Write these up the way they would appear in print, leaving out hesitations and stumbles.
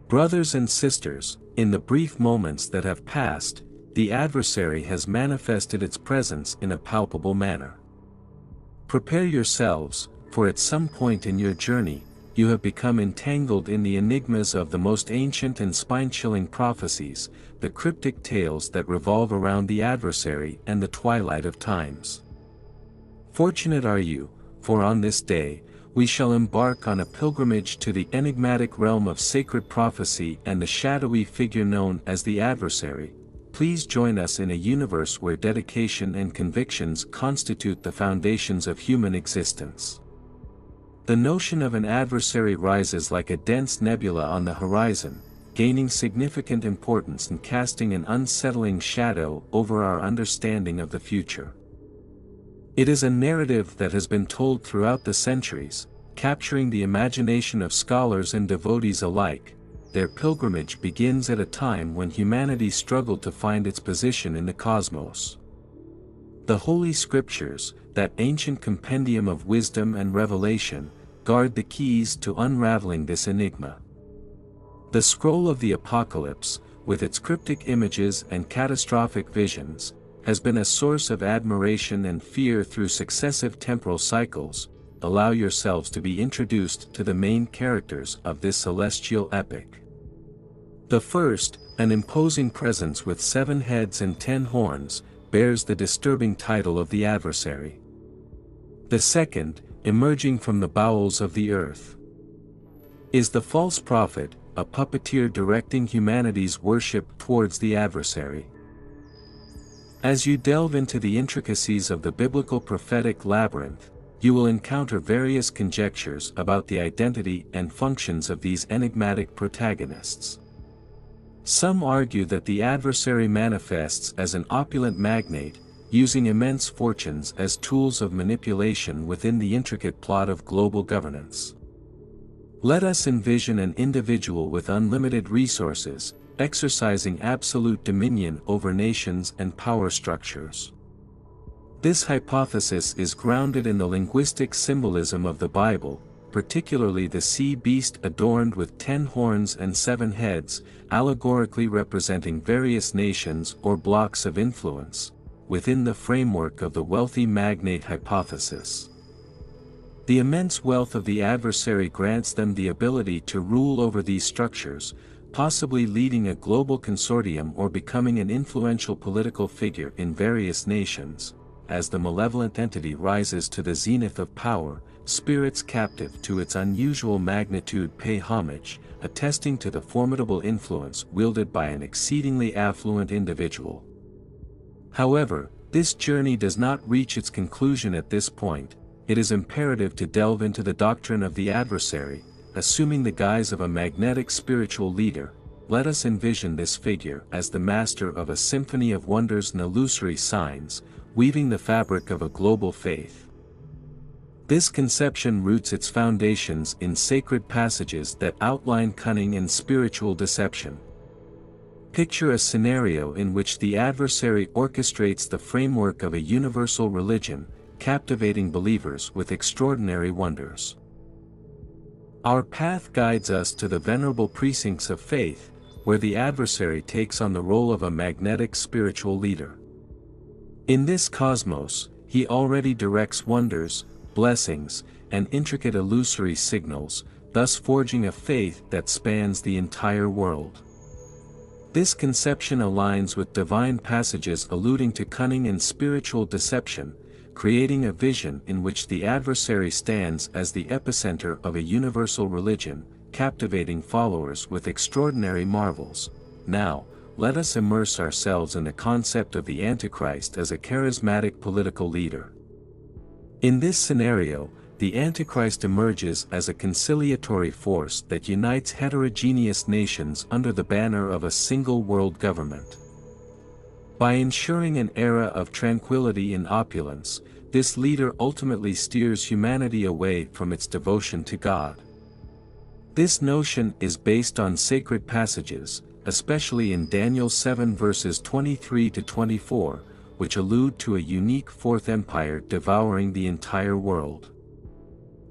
Brothers and sisters, in the brief moments that have passed, the adversary has manifested its presence in a palpable manner. Prepare yourselves, for at some point in your journey, you have become entangled in the enigmas of the most ancient and spine-chilling prophecies, the cryptic tales that revolve around the adversary and the twilight of times. Fortunate are you, for on this day, we shall embark on a pilgrimage to the enigmatic realm of sacred prophecy and the shadowy figure known as the adversary. Please join us in a universe where dedication and convictions constitute the foundations of human existence. The notion of an adversary rises like a dense nebula on the horizon, gaining significant importance and casting an unsettling shadow over our understanding of the future. It is a narrative that has been told throughout the centuries, capturing the imagination of scholars and devotees alike. Their pilgrimage begins at a time when humanity struggled to find its position in the cosmos. The Holy Scriptures, that ancient compendium of wisdom and revelation, guard the keys to unraveling this enigma. The scroll of the Apocalypse, with its cryptic images and catastrophic visions, has been a source of admiration and fear through successive temporal cycles. Allow yourselves to be introduced to the main characters of this celestial epic. The first, an imposing presence with 7 heads and 10 horns, bears the disturbing title of the adversary. The second, emerging from the bowels of the earth, is the false prophet, a puppeteer directing humanity's worship towards the adversary. As you delve into the intricacies of the biblical prophetic labyrinth, you will encounter various conjectures about the identity and functions of these enigmatic protagonists. Some argue that the adversary manifests as an opulent magnate, using immense fortunes as tools of manipulation within the intricate plot of global governance. Let us envision an individual with unlimited resources, exercising absolute dominion over nations and power structures. This hypothesis is grounded in the linguistic symbolism of the Bible, particularly the sea beast adorned with 10 horns and 7 heads, allegorically representing various nations or blocks of influence, within the framework of the wealthy magnate hypothesis. The immense wealth of the adversary grants them the ability to rule over these structures, possibly leading a global consortium or becoming an influential political figure in various nations. As the malevolent entity rises to the zenith of power, spirits captive to its unusual magnitude pay homage, attesting to the formidable influence wielded by an exceedingly affluent individual. However, this journey does not reach its conclusion at this point. It is imperative to delve into the doctrine of the adversary, assuming the guise of a magnetic spiritual leader. Let us envision this figure as the master of a symphony of wonders and illusory signs, weaving the fabric of a global faith. This conception roots its foundations in sacred passages that outline cunning and spiritual deception. Picture a scenario in which the adversary orchestrates the framework of a universal religion, captivating believers with extraordinary wonders. Our path guides us to the venerable precincts of faith, where the adversary takes on the role of a magnetic spiritual leader. In this cosmos, he already directs wonders, blessings, and intricate illusory signals, thus forging a faith that spans the entire world. This conception aligns with divine passages alluding to cunning and spiritual deception, creating a vision in which the adversary stands as the epicenter of a universal religion, captivating followers with extraordinary marvels. Now, let us immerse ourselves in the concept of the Antichrist as a charismatic political leader. In this scenario, the Antichrist emerges as a conciliatory force that unites heterogeneous nations under the banner of a single world government. By ensuring an era of tranquility and opulence, this leader ultimately steers humanity away from its devotion to God. This notion is based on sacred passages, especially in Daniel 7 verses 23 to 24, which allude to a unique fourth empire devouring the entire world.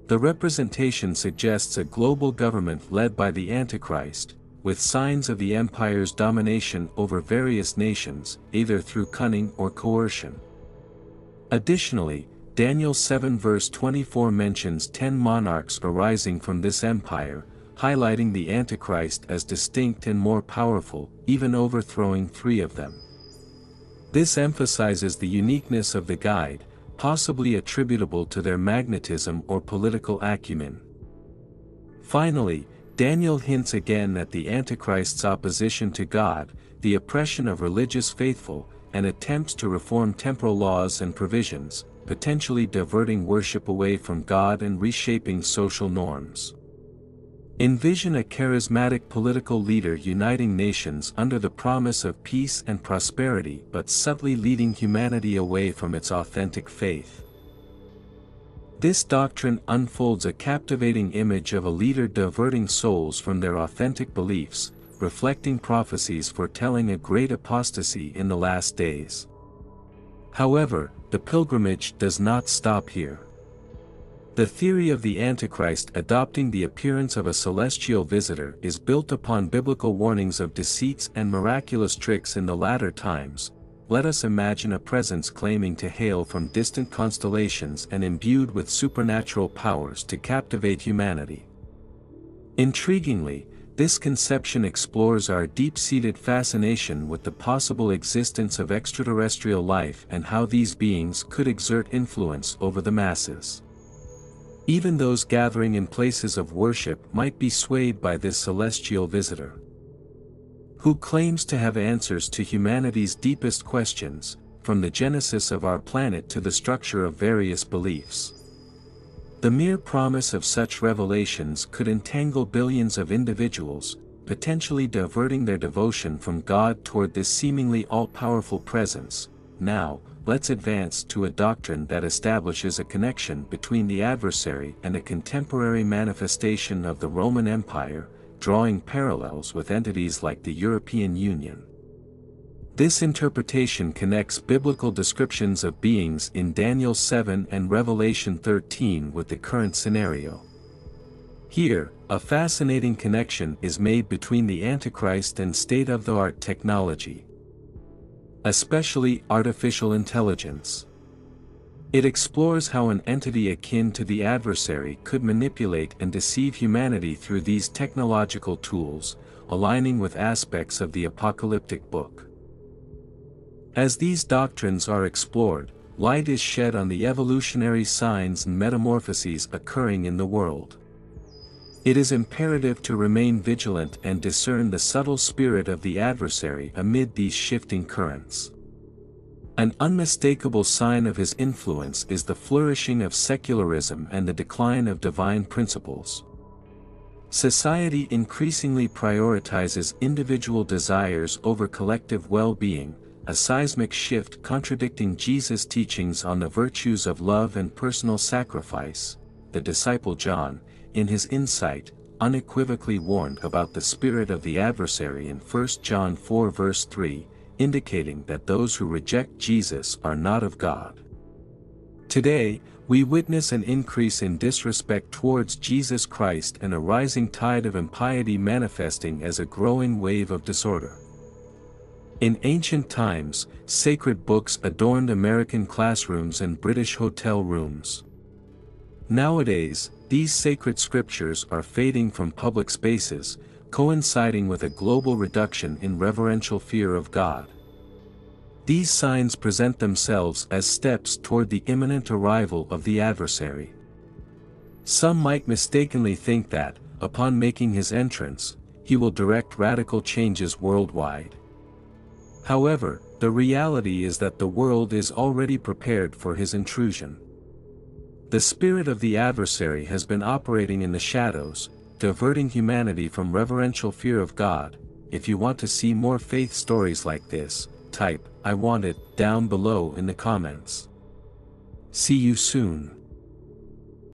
The representation suggests a global government led by the Antichrist, with signs of the empire's domination over various nations, either through cunning or coercion. Additionally, Daniel 7 verse 24 mentions 10 monarchs arising from this empire, highlighting the Antichrist as distinct and more powerful, even overthrowing 3 of them. This emphasizes the uniqueness of the guide, possibly attributable to their magnetism or political acumen. Finally, Daniel hints again at the Antichrist's opposition to God, the oppression of religious faithful, and attempts to reform temporal laws and provisions, potentially diverting worship away from God and reshaping social norms. Envision a charismatic political leader uniting nations under the promise of peace and prosperity but subtly leading humanity away from its authentic faith. This doctrine unfolds a captivating image of a leader diverting souls from their authentic beliefs, reflecting prophecies foretelling a great apostasy in the last days. However, the pilgrimage does not stop here. The theory of the Antichrist adopting the appearance of a celestial visitor is built upon biblical warnings of deceits and miraculous tricks in the latter times. Let us imagine a presence claiming to hail from distant constellations and imbued with supernatural powers to captivate humanity. Intriguingly, this conception explores our deep-seated fascination with the possible existence of extraterrestrial life and how these beings could exert influence over the masses. Even those gathering in places of worship might be swayed by this celestial visitor, who claims to have answers to humanity's deepest questions, from the genesis of our planet to the structure of various beliefs. The mere promise of such revelations could entangle billions of individuals, potentially diverting their devotion from God toward this seemingly all-powerful presence. Now, let's advance to a doctrine that establishes a connection between the adversary and a contemporary manifestation of the Roman Empire, drawing parallels with entities like the European Union. This interpretation connects biblical descriptions of beings in Daniel 7 and Revelation 13 with the current scenario. Here, a fascinating connection is made between the Antichrist and state-of-the-art technology, especially artificial intelligence. It explores how an entity akin to the adversary could manipulate and deceive humanity through these technological tools, aligning with aspects of the apocalyptic book. As these doctrines are explored, light is shed on the evolutionary signs and metamorphoses occurring in the world. It is imperative to remain vigilant and discern the subtle spirit of the adversary amid these shifting currents. An unmistakable sign of his influence is the flourishing of secularism and the decline of divine principles. Society increasingly prioritizes individual desires over collective well-being, a seismic shift contradicting Jesus' teachings on the virtues of love and personal sacrifice. The disciple John, in his insight, unequivocally warned about the spirit of the adversary in 1 John 4 verse 3, indicating that those who reject Jesus are not of God. Today, we witness an increase in disrespect towards Jesus Christ and a rising tide of impiety manifesting as a growing wave of disorder. In ancient times, sacred books adorned American classrooms and British hotel rooms. Nowadays, these sacred scriptures are fading from public spaces, coinciding with a global reduction in reverential fear of God. These signs present themselves as steps toward the imminent arrival of the adversary. Some might mistakenly think that, upon making his entrance, he will direct radical changes worldwide. However, the reality is that the world is already prepared for his intrusion. The spirit of the adversary has been operating in the shadows, diverting humanity from reverential fear of God. If you want to see more faith stories like this, type "I want it" down below in the comments. See you soon.